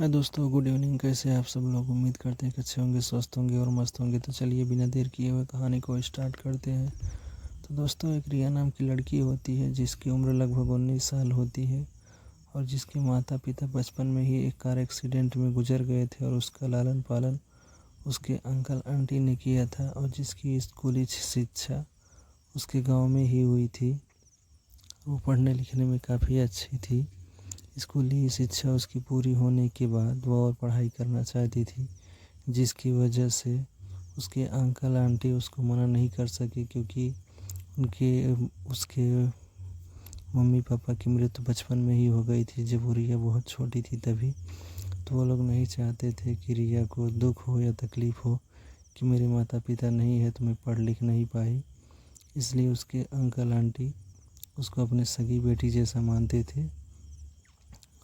हाय दोस्तों, good evening. कैसे हैं आप सब लोग? उम्मीद करते हैं कि अच्छे होंगे, स्वस्थ होंगे और मस्त होंगे। तो चलिए बिना देर किए हुए कहानी को स्टार्ट करते हैं। तो दोस्तों, एक रिया नाम की लड़की होती है जिसकी उम्र लगभग 19 साल होती है और जिसके माता पिता बचपन में ही एक कार एक्सीडेंट में गुजर गए थे और उसका लालन पालन उसके अंकल आंटी ने किया था और जिसकी स्कूली शिक्षा उसके गाँव में ही हुई थी। वो पढ़ने लिखने में काफ़ी अच्छी थी। स्कूली शिक्षा उसकी पूरी होने के बाद वो और पढ़ाई करना चाहती थी, जिसकी वजह से उसके अंकल आंटी उसको मना नहीं कर सके, क्योंकि उसके मम्मी पापा की मृत्यु बचपन में ही हो गई थी जब वो रिया बहुत छोटी थी तभी। तो वो लोग नहीं चाहते थे कि रिया को दुख हो या तकलीफ़ हो कि मेरे माता पिता नहीं है तो मैं पढ़ लिख नहीं पाई। इसलिए उसके अंकल आंटी उसको अपने सगी बेटी जैसा मानते थे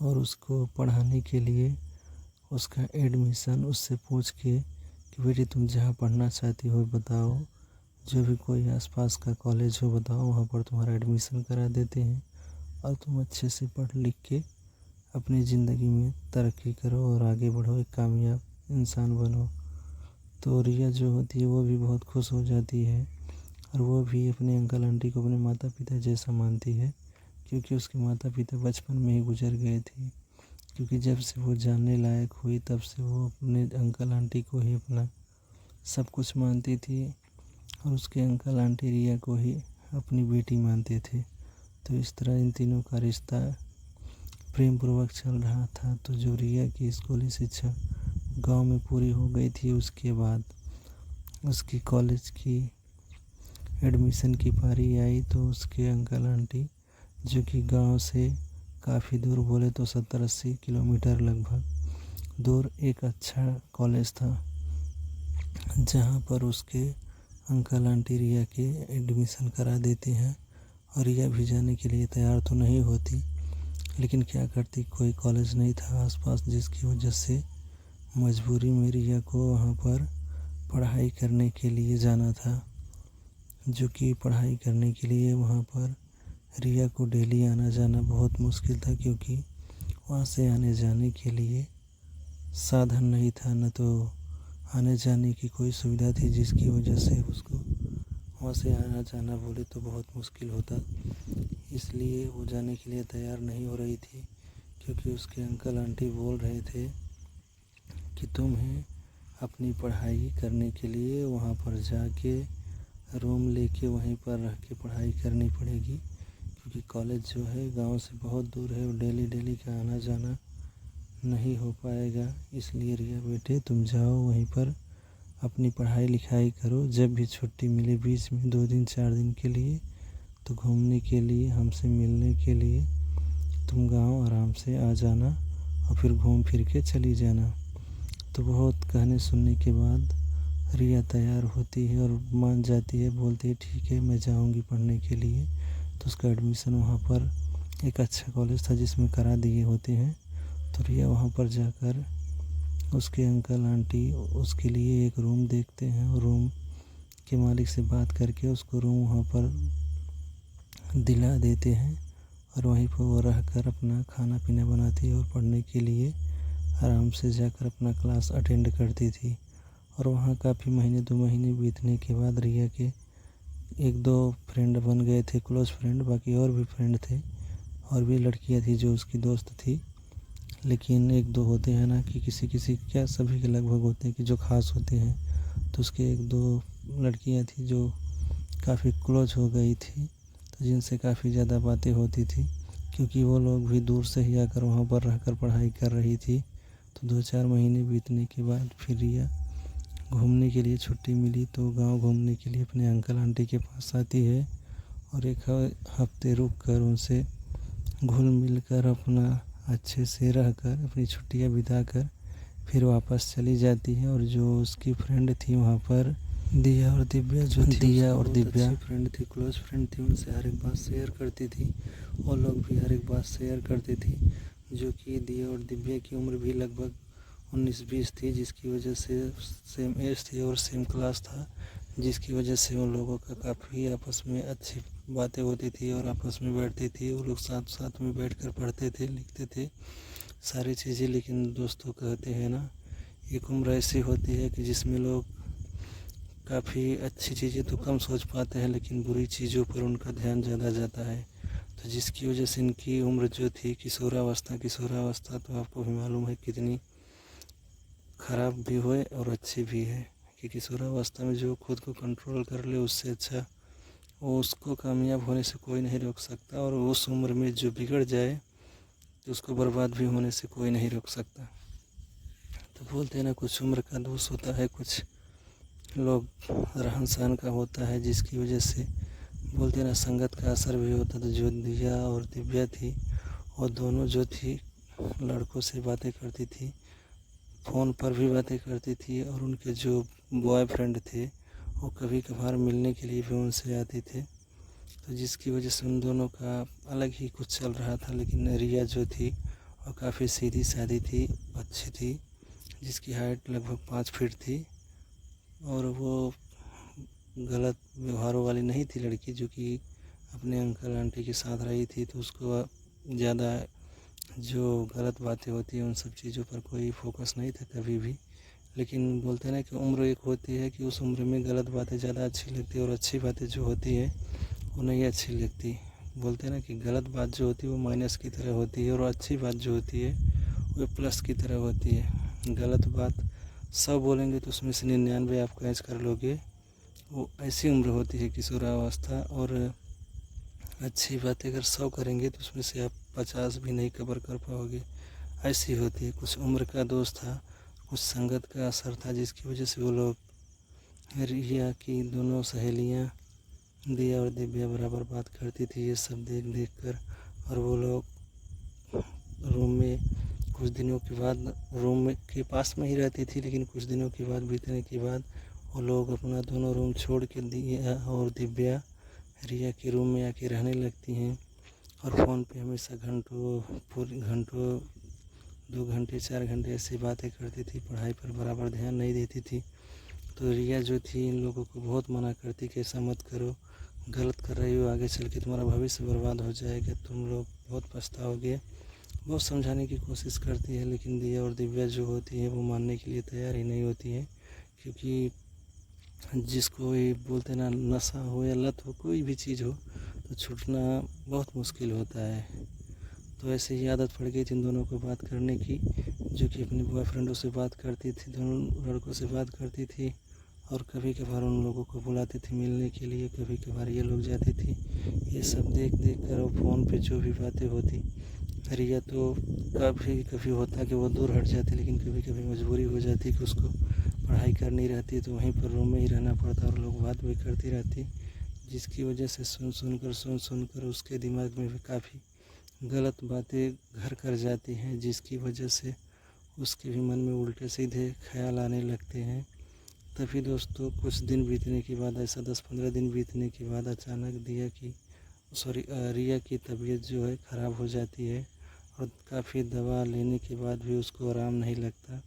और उसको पढ़ाने के लिए उसका एडमिशन उससे पूछ के कि बेटी तुम जहाँ पढ़ना चाहती हो बताओ, जो भी कोई आसपास का कॉलेज हो बताओ, वहाँ पर तुम्हारा एडमिशन करा देते हैं और तुम अच्छे से पढ़ लिख के अपनी ज़िंदगी में तरक्की करो और आगे बढ़ो, एक कामयाब इंसान बनो। तो रिया जो होती है वो भी बहुत खुश हो जाती है और वो भी अपने अंकल आंटी को अपने माता पिता जैसा मानती है, क्योंकि उसके माता पिता बचपन में ही गुजर गए थे। क्योंकि जब से वो जानने लायक हुई तब से वो अपने अंकल आंटी को ही अपना सब कुछ मानती थी और उसके अंकल आंटी रिया को ही अपनी बेटी मानते थे। तो इस तरह इन तीनों का रिश्ता प्रेम पूर्वक चल रहा था। तो जो रिया की स्कूली शिक्षा गांव में पूरी हो गई थी, उसके बाद उसकी कॉलेज की एडमिशन की पारी आई तो उसके अंकल आंटी, जो कि गांव से काफ़ी दूर, बोले तो 70-80 किलोमीटर लगभग दूर एक अच्छा कॉलेज था जहां पर उसके अंकल आंटी रिया के एडमिशन करा देते हैं। और रिया भी जाने के लिए तैयार तो नहीं होती, लेकिन क्या करती, कोई कॉलेज नहीं था आसपास, जिसकी वजह से मजबूरी में रिया को वहां पर पढ़ाई करने के लिए जाना था। जो कि पढ़ाई करने के लिए वहाँ पर रिया को डेली आना जाना बहुत मुश्किल था, क्योंकि वहाँ से आने जाने के लिए साधन नहीं था, न तो आने जाने की कोई सुविधा थी, जिसकी वजह से उसको वहाँ से आना जाना बोले तो बहुत मुश्किल होता। इसलिए वो जाने के लिए तैयार नहीं हो रही थी, क्योंकि उसके अंकल आंटी बोल रहे थे कि तुम्हें अपनी पढ़ाई करने के लिए वहाँ पर जाके रूम लेके वहीं पर रह के पढ़ाई करनी पड़ेगी, क्योंकि कॉलेज जो है गांव से बहुत दूर है और डेली डेली का आना जाना नहीं हो पाएगा। इसलिए रिया बेटे तुम जाओ वहीं पर अपनी पढ़ाई लिखाई करो, जब भी छुट्टी मिले बीच में 2 दिन 4 दिन के लिए तो घूमने के लिए, हमसे मिलने के लिए तुम गांव आराम से आ जाना और फिर घूम फिर के चली जाना। तो बहुत कहने सुनने के बाद रिया तैयार होती है और मान जाती है, बोलती है ठीक है मैं जाऊंगी पढ़ने के लिए। तो उसका एडमिशन वहाँ पर एक अच्छा कॉलेज था जिसमें करा दिए होते हैं। तो रिया वहाँ पर जाकर उसके अंकल आंटी उसके लिए एक रूम देखते हैं और रूम के मालिक से बात करके उसको रूम वहाँ पर दिला देते हैं और वहीं पर वो रहकर अपना खाना पीना बनाती है और पढ़ने के लिए आराम से जाकर अपना क्लास अटेंड करती थी। और वहाँ काफ़ी महीने 2 महीने बीतने के बाद रिया के 1-2 फ्रेंड बन गए थे, क्लोज फ्रेंड। बाकी और भी फ्रेंड थे और भी लड़कियाँ थी जो उसकी दोस्त थी, लेकिन 1-2 होते हैं ना कि किसी किसी, क्या सभी के लगभग होते हैं कि जो ख़ास होते हैं। तो उसके 1-2 लड़कियाँ थी जो काफ़ी क्लोज हो गई थी, तो जिनसे काफ़ी ज़्यादा बातें होती थी, क्योंकि वो लोग भी दूर से ही आकर वहाँ पर रहकर पढ़ाई कर रही थी। तो 2-4 महीने बीतने के बाद फिर रिया घूमने के लिए छुट्टी मिली तो गांव घूमने के लिए अपने अंकल आंटी के पास आती है और एक हफ्ते रुक कर उनसे घुल मिल कर अपना अच्छे से रहकर अपनी छुट्टियां बिताकर फिर वापस चली जाती है। और जो उसकी फ्रेंड थी वहाँ पर दिया और दिव्या, जो थी दिया और दिव्या फ्रेंड थी, क्लोज फ्रेंड थी, उनसे हर एक बात शेयर करती थी। वो लोग भी हर एक बात शेयर करती थी। जो कि दिया और दिव्या की उम्र भी लगभग 19-20 थी, जिसकी वजह से सेम एज थी और सेम क्लास था, जिसकी वजह से उन लोगों का काफ़ी आपस में अच्छी बातें होती थी और आपस में बैठती थी। वो लोग साथ साथ में बैठकर पढ़ते थे, लिखते थे, सारी चीज़ें, लेकिन दोस्तों कहते हैं ना, एक उम्र ऐसी होती है कि जिसमें लोग काफ़ी अच्छी चीज़ें तो कम सोच पाते हैं, लेकिन बुरी चीज़ों पर उनका ध्यान ज़्यादा जाता है। तो जिसकी वजह से इनकी उम्र जो थी किशोरावस्था तो आपको भी मालूम है कितनी ख़राब भी हुए और अच्छी भी है। कि किशोरावस्था में जो खुद को कंट्रोल कर ले उससे अच्छा वो उसको कामयाब होने से कोई नहीं रोक सकता, और उस उम्र में जो बिगड़ जाए तो उसको बर्बाद भी होने से कोई नहीं रोक सकता। तो बोलते हैं ना, कुछ उम्र का दोष होता है, कुछ लोग रहन सहन का होता है, जिसकी वजह से बोलते हैं ना संगत का असर भी होता। तो जो दिया और दिव्या थी वो दोनों जो थी लड़कों से बातें करती थी, फ़ोन पर भी बातें करती थी, और उनके जो बॉयफ्रेंड थे वो कभी कभार मिलने के लिए भी उनसे आते थे। तो जिसकी वजह से उन दोनों का अलग ही कुछ चल रहा था। लेकिन रिया जो थी वो काफ़ी सीधी सादी थी, अच्छी थी, जिसकी हाइट लगभग 5 फीट थी, और वो गलत व्यवहारों वाली नहीं थी लड़की, जो कि अपने अंकल आंटी के साथ रही थी। तो उसको ज़्यादा जो गलत बातें होती हैं उन सब चीज़ों पर कोई फोकस नहीं था कभी भी। लेकिन बोलते हैं ना कि उम्र एक होती है कि उस उम्र में गलत बातें ज़्यादा अच्छी लगती है, और अच्छी बातें जो होती है वो नहीं अच्छी लगती। बोलते हैं ना कि गलत बात जो होती है वो माइनस की तरह होती है, और अच्छी बात जो होती है वो प्लस की तरह होती है। गलत बात 100 बोलेंगे तो उसमें से 99 आप कैच कर लोगे। वो ऐसी उम्र होती है किशोरावस्था, और अच्छी बातें अगर 100 करेंगे तो उसमें से आप 50 भी नहीं कवर कर पाओगे। ऐसी होती है, कुछ उम्र का दोष था, कुछ संगत का असर था, जिसकी वजह से वो लोग रिया की दोनों सहेलियाँ दिया और दिव्या बराबर बात करती थी, ये सब देख देख कर। और वो लोग रूम में कुछ दिनों के बाद रूम में के पास में ही रहती थी, लेकिन कुछ दिनों के बाद बीतने के बाद वो लोग अपना दोनों रूम छोड़ के दिया और दिव्या रिया के रूम में आके रहने लगती हैं, और फ़ोन पे हमेशा घंटों 2 घंटे 4 घंटे ऐसी बातें करती थी, पढ़ाई पर बराबर ध्यान नहीं देती थी। तो रिया जो थी इन लोगों को बहुत मना करती कि ऐसा मत करो, गलत कर रही हो, आगे चल के तुम्हारा भविष्य बर्बाद हो जाएगा, तुम लोग बहुत पछताओगे। बहुत समझाने की कोशिश करती है, लेकिन दिया और दिव्या जो होती है वो मानने के लिए तैयार ही नहीं होती है। क्योंकि जिसको ये बोलते ना नशा हो या लत हो, कोई भी चीज़ हो, तो छूटना बहुत मुश्किल होता है। तो ऐसे ही आदत पड़ गई थी इन दोनों को बात करने की, जो कि अपने बॉयफ्रेंडों से बात करती थी, दोनों लड़कों से बात करती थी, और कभी कभार उन लोगों को बुलाती थी मिलने के लिए, कभी कभार ये लोग जाती थी। ये सब देख देख कर और फ़ोन पे जो भी बातें होती, रिया तो कभी कभी होता कि वो दूर हट जाती, लेकिन कभी कभी मजबूरी हो जाती कि उसको पढ़ाई करनी रहती, तो वहीं पर रूम में ही रहना पड़ता, और लोग बात भी करती रहती, जिसकी वजह से सुन कर उसके दिमाग में भी काफ़ी गलत बातें घर कर जाती हैं, जिसकी वजह से उसके भी मन में उल्टे सीधे ख्याल आने लगते हैं। तभी दोस्तों कुछ दिन बीतने के बाद, ऐसा 10-15 दिन बीतने के बाद अचानक रिया की तबीयत जो है ख़राब हो जाती है, और काफ़ी दवा लेने के बाद भी उसको आराम नहीं लगता।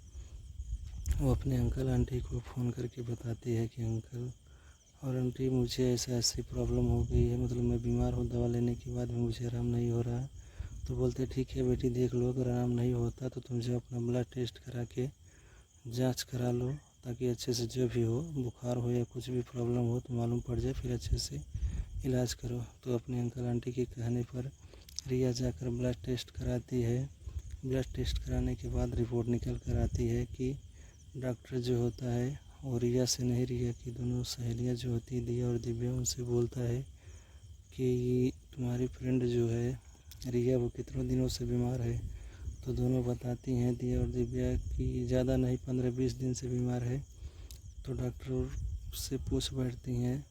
वो अपने अंकल आंटी को फ़ोन करके बताती है कि अंकल और आंटी, मुझे ऐसा ऐसी प्रॉब्लम हो गई है, मतलब मैं बीमार हूँ, दवा लेने के बाद भी मुझे आराम नहीं हो रहा। तो बोलते ठीक है बेटी, देख लो, अगर आराम नहीं होता तो तुम जो अपना ब्लड टेस्ट करा के जांच करा लो, ताकि अच्छे से जो भी हो, बुखार हो या कुछ भी प्रॉब्लम हो तो मालूम पड़ जाए, फिर अच्छे से इलाज करो। तो अपने अंकल आंटी के कहने पर रिया जाकर ब्लड टेस्ट कराती है। ब्लड टेस्ट कराने के बाद रिपोर्ट निकल कर आती है कि डॉक्टर जो होता है वो रिया से नहीं, रिया की दोनों सहेलियाँ जो होती है दिया और दिव्या, उनसे बोलता है कि तुम्हारी फ्रेंड जो है रिया वो कितनों दिनों से बीमार है। तो दोनों बताती हैं दिया और दिव्या कि ज़्यादा नहीं 15-20 दिन से बीमार है। तो डॉक्टर से पूछ बैठती हैं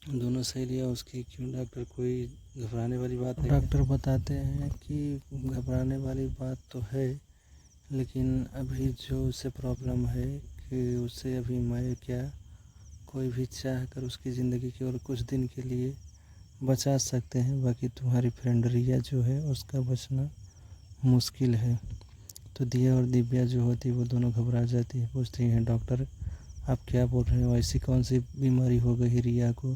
दोनों सहेलियाँ उसकी, क्यों डॉक्टर, कोई घबराने वाली बात है? डॉक्टर बताते हैं कि घबराने वाली बात तो है, लेकिन अभी जो उसे प्रॉब्लम है कि उसे अभी मैं क्या कोई भी चाह कर उसकी ज़िंदगी केवल कुछ दिन के लिए बचा सकते हैं, बाकी तुम्हारी फ्रेंड रिया जो है उसका बचना मुश्किल है। तो दिया और दिव्या जो होती है वो दोनों घबरा जाती है, पूछती हैं डॉक्टर आप क्या बोल रहे हो, ऐसी कौन सी बीमारी हो गई रिया को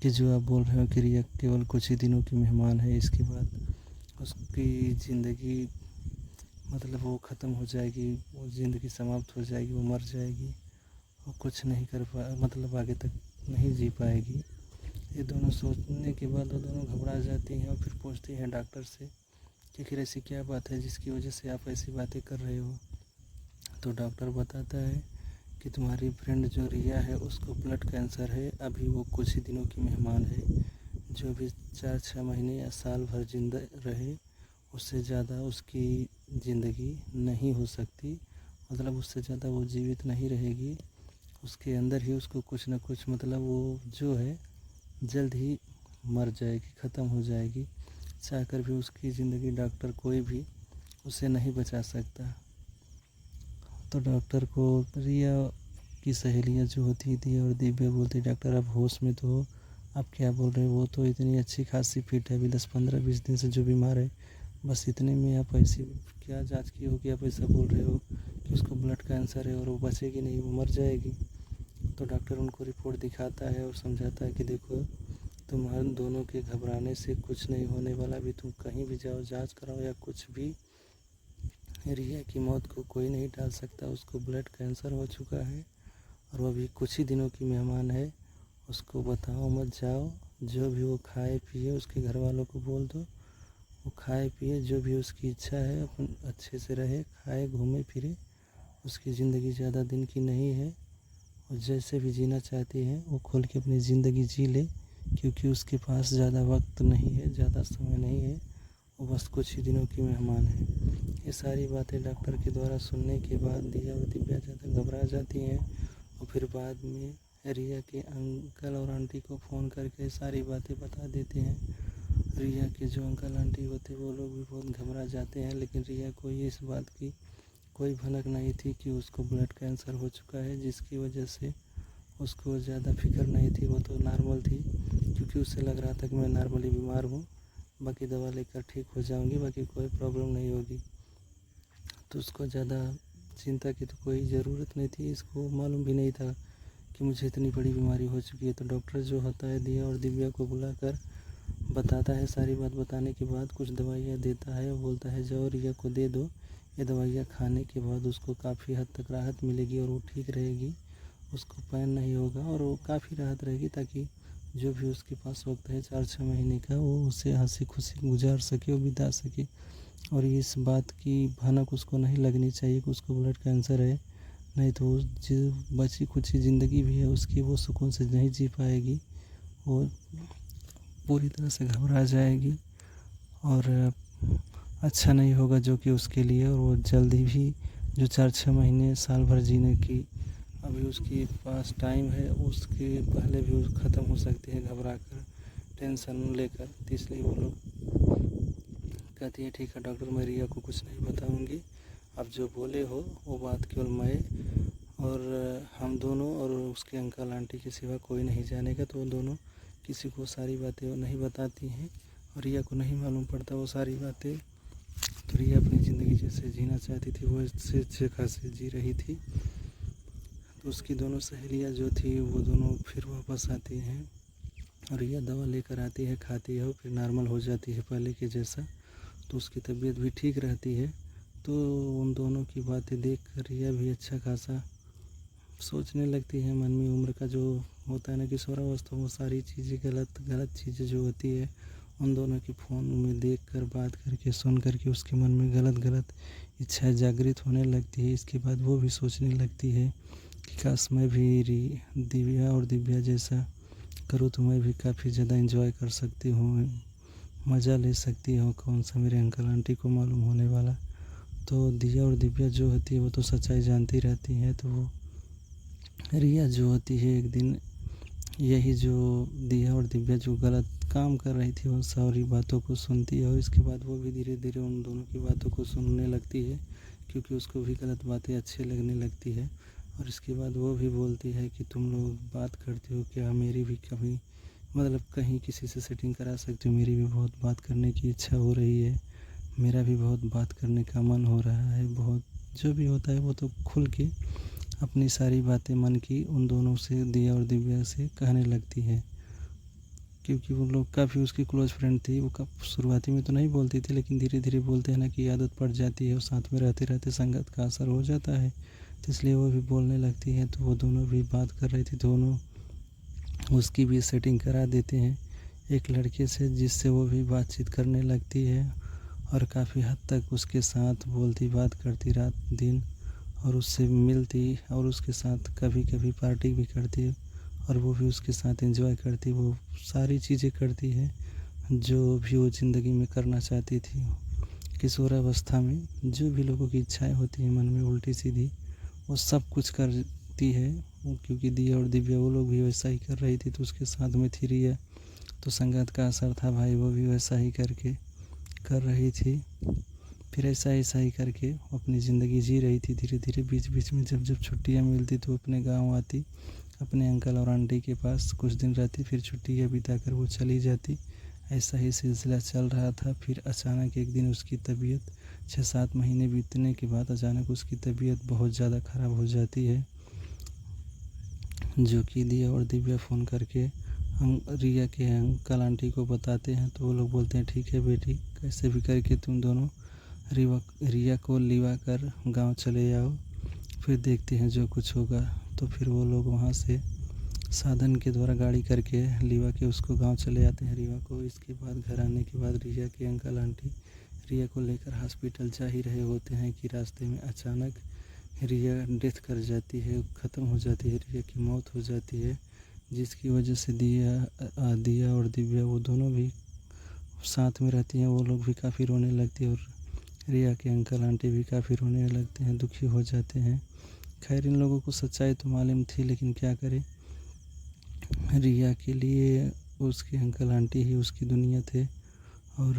कि जो आप बोल रहे हो कि रिया केवल कुछ ही दिनों की मेहमान है, इसके बाद उसकी ज़िंदगी मतलब वो ख़त्म हो जाएगी, वो ज़िंदगी समाप्त हो जाएगी, वो मर जाएगी, वो कुछ नहीं कर पा मतलब आगे तक नहीं जी पाएगी। ये दोनों सोचने के बाद वो दोनों घबरा जाती हैं और फिर पूछती हैं डॉक्टर से कि आखिर ऐसी क्या बात है जिसकी वजह से आप ऐसी बातें कर रहे हो। तो डॉक्टर बताता है कि तुम्हारी फ्रेंड जो रिया है उसको ब्लड कैंसर है, अभी वो कुछ ही दिनों की मेहमान है, जो भी 4-6 महीने या साल भर जिंदा रहे उससे ज़्यादा उसकी ज़िंदगी नहीं हो सकती, मतलब उससे ज़्यादा वो जीवित नहीं रहेगी। उसके अंदर ही उसको कुछ ना कुछ मतलब वो जो है जल्द ही मर जाएगी, ख़त्म हो जाएगी। चाहकर भी उसकी ज़िंदगी डॉक्टर कोई भी उसे नहीं बचा सकता। तो डॉक्टर को रिया की सहेलियाँ जो होती थी और दिव्या बोलती, डॉक्टर आप होश में तो हो, आप क्या बोल रहे हो, वो तो इतनी अच्छी खासी फिट है, अभी 10-15-20 दिन से जो बीमार है, बस इतने में आप ऐसी क्या जांच की हो कि आप ऐसा बोल रहे हो कि उसको ब्लड कैंसर है और वो बचेगी नहीं, वो मर जाएगी। तो डॉक्टर उनको रिपोर्ट दिखाता है और समझाता है कि देखो तुम्हारे दोनों के घबराने से कुछ नहीं होने वाला, अभी तुम कहीं भी जाओ जांच कराओ या कुछ भी, रिया की मौत को कोई नहीं टाल सकता। उसको ब्लड कैंसर हो चुका है और वो अभी कुछ ही दिनों की मेहमान है। उसको बताओ मत, जाओ, जो भी वो खाए पिए उसके घर वालों को बोल दो, वो खाए पिए, जो भी उसकी इच्छा है अपन अच्छे से रहे, खाए घूमे फिरे, उसकी ज़िंदगी ज़्यादा दिन की नहीं है और जैसे भी जीना चाहती है वो खोल के अपनी ज़िंदगी जी ले, क्योंकि उसके पास ज़्यादा वक्त नहीं है, ज़्यादा समय नहीं है, वो बस कुछ ही दिनों की मेहमान है। ये सारी बातें डॉक्टर के द्वारा सुनने के बाद दिया और दिव्या ज़्यादा घबरा जाती हैं और फिर बाद में रिया के अंकल और आंटी को फ़ोन करके सारी बातें बता देते हैं। रिया के जो अंकल आंटी होते वो लोग भी बहुत घबरा जाते हैं, लेकिन रिया को ये इस बात की कोई भनक नहीं थी कि उसको ब्लड कैंसर हो चुका है, जिसकी वजह से उसको ज़्यादा फिक्र नहीं थी। वो तो नॉर्मल थी, क्योंकि उसे लग रहा था कि मैं नॉर्मली बीमार हूँ, बाकी दवा लेकर ठीक हो जाऊँगी, बाकी कोई प्रॉब्लम नहीं होगी। तो उसको ज़्यादा चिंता की तो कोई ज़रूरत नहीं थी। इसको मालूम भी नहीं था कि मुझे इतनी बड़ी बीमारी हो चुकी है। तो डॉक्टर जो होता है दिया और दिव्या को बुलाकर बताता है, सारी बात बताने के बाद कुछ दवाइयाँ देता है और बोलता है जाओ रिया को दे दो, ये दवाइयाँ खाने के बाद उसको काफ़ी हद तक राहत मिलेगी और वो ठीक रहेगी, उसको पैन नहीं होगा और वो काफ़ी राहत रहेगी, ताकि जो भी उसके पास वक्त है 4-6 महीने का वो उसे हंसी खुशी गुजार सके और बिता सके। और इस बात की भनक उसको नहीं लगनी चाहिए कि उसको ब्लड कैंसर है, नहीं तो जो बची कुछ ज़िंदगी भी है उसकी वो सुकून से नहीं जी पाएगी, वो पूरी तरह से घबरा जाएगी और अच्छा नहीं होगा जो कि उसके लिए, और वो जल्दी भी जो 4-6 महीने साल भर जीने की अभी उसके पास टाइम है उसके पहले भी वो ख़त्म हो सकती है घबरा कर, टेंशन लेकर। तो इसलिए वो लोग कहती है ठीक है डॉक्टर, मैं रिया को कुछ नहीं बताऊंगी, आप जो बोले हो वो बात केवल मैं और हम दोनों और उसके अंकल आंटी के सिवा कोई नहीं जानेगा। तो वो दोनों किसी को सारी बातें वो नहीं बताती हैं और रिया को नहीं मालूम पड़ता वो सारी बातें। तो रिया अपनी ज़िंदगी जैसे जीना चाहती थी वो इससे अच्छे खासे जी रही थी। तो उसकी दोनों सहेलियाँ जो थी वो दोनों फिर वापस आती हैं और रिया दवा लेकर आती है, खाती है और फिर नॉर्मल हो जाती है पहले के जैसा, तो उसकी तबीयत भी ठीक रहती है। तो उन दोनों की बातें देख कर रिया भी अच्छा खासा सोचने लगती है मन में। उम्र का जो होता है ना किशोरावस्था, वो सारी चीज़ें गलत चीज़ें जो होती है उन दोनों की फ़ोन में देख कर बात करके सुन करके उसके मन में गलत इच्छाएं जागृत होने लगती है। इसके बाद वो भी सोचने लगती है कि काश मैं भी दिव्या और दिव्या जैसा करूँ तो मैं भी काफ़ी ज़्यादा एंजॉय कर सकती हूँ, मज़ा ले सकती हूँ, कौन सा मेरे अंकल आंटी को मालूम होने वाला। तो दिया और दिव्या जो होती है वो तो सच्चाई जानती रहती हैं। तो वो रिया जो होती है एक दिन यही जो दिया और दिव्या जो गलत काम कर रही थी उन सारी बातों को सुनती है और इसके बाद वो भी धीरे धीरे उन दोनों की बातों को सुनने लगती है, क्योंकि उसको भी गलत बातें अच्छी लगने लगती है। और इसके बाद वो भी बोलती है कि तुम लोग बात करते हो क्या, मेरी भी कभी मतलब कहीं किसी से सेटिंग करा सकते हो, मेरी भी बहुत बात करने की इच्छा हो रही है, मेरा भी बहुत बात करने का मन हो रहा है, बहुत जो भी होता है वो तो खुल के अपनी सारी बातें मन की उन दोनों से, दिया और दिव्या से कहने लगती है। क्योंकि वो लोग काफ़ी उसकी क्लोज़ फ्रेंड थी। वो कब शुरुआती में तो नहीं बोलती थी, लेकिन धीरे-धीरे बोलते हैं ना कि आदत पड़ जाती है और साथ में रहते-रहते संगत का असर हो जाता है, तो इसलिए वो भी बोलने लगती है। तो वो दोनों भी बात कर रही थी, दोनों उसकी भी सेटिंग करा देते हैं एक लड़के से, जिससे वो भी बातचीत करने लगती है और काफ़ी हद तक उसके साथ बोलती बात करती रात दिन, और उससे मिलती और उसके साथ कभी-कभी पार्टी भी करती है और वो भी उसके साथ एंजॉय करती। वो सारी चीज़ें करती है जो भी वो ज़िंदगी में करना चाहती थी। किशोरावस्था में जो भी लोगों की इच्छाएँ होती हैं मन में उल्टी-सीधी, वो सब कुछ करती है। क्योंकि दिया और दिव्या वो लोग भी वैसा ही कर रही थी, तो उसके साथ में थी रिया। तो संगत का असर था भाई, वो भी वैसा ही करके कर रही थी। फिर ऐसा ही करके अपनी ज़िंदगी जी रही थी। धीरे-धीरे बीच-बीच में जब छुट्टियाँ मिलती तो अपने गाँव आती, अपने अंकल और आंटी के पास कुछ दिन रहती, फिर छुट्टियाँ बिताकर वो चली जाती। ऐसा ही सिलसिला चल रहा था। फिर अचानक एक दिन उसकी तबीयत 6-7 महीने बीतने के बाद अचानक उसकी तबीयत बहुत ज़्यादा ख़राब हो जाती है, जो कि दिया और दिव्या फ़ोन करके हम रिया के अंकल आंटी को बताते हैं। तो वो लोग बोलते हैं ठीक है बेटी, कैसे भी करके तुम दोनों रिया को लिवा कर गाँव चले आओ, फिर देखते हैं जो कुछ होगा। तो फिर वो लोग वहाँ से साधन के द्वारा गाड़ी करके लिवा के उसको गांव चले जाते हैं रिया को। इसके बाद घर आने के बाद रिया के अंकल आंटी रिया को लेकर हॉस्पिटल जा ही रहे होते हैं कि रास्ते में अचानक रिया डेथ कर जाती है, ख़त्म हो जाती है, रिया की मौत हो जाती है, जिसकी वजह से दिया और दिव्या वो दोनों भी साथ में रहती हैं। वो लोग भी काफ़ी रोने लगती है और रिया के अंकल आंटी भी काफ़ी रोने लगते हैं, दुखी हो जाते हैं। खैर इन लोगों को सच्चाई तो मालूम थी, लेकिन क्या करें, रिया के लिए उसके अंकल आंटी ही उसकी दुनिया थे। और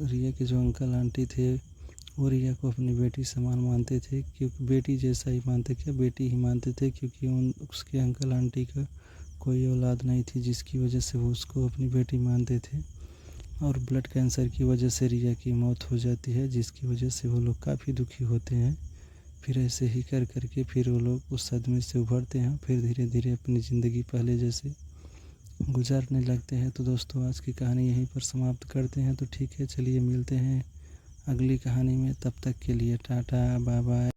रिया के जो अंकल आंटी थे वो रिया को अपनी बेटी समान मानते थे, क्योंकि बेटी जैसा ही मानते, क्या बेटी ही मानते थे, क्योंकि उसके अंकल आंटी का कोई औलाद नहीं थी, जिसकी वजह से वो उसको अपनी बेटी मानते थे। और ब्लड कैंसर की वजह से रिया की मौत हो जाती है, जिसकी वजह से वो लोग काफ़ी दुखी होते हैं। फिर ऐसे ही कर करके फिर वो लोग उस सदमे से उभरते हैं, फिर धीरे धीरे अपनी ज़िंदगी पहले जैसे गुजारने लगते हैं। तो दोस्तों आज की कहानी यहीं पर समाप्त करते हैं। तो ठीक है, चलिए मिलते हैं अगली कहानी में। तब तक के लिए टाटा बाय बाय।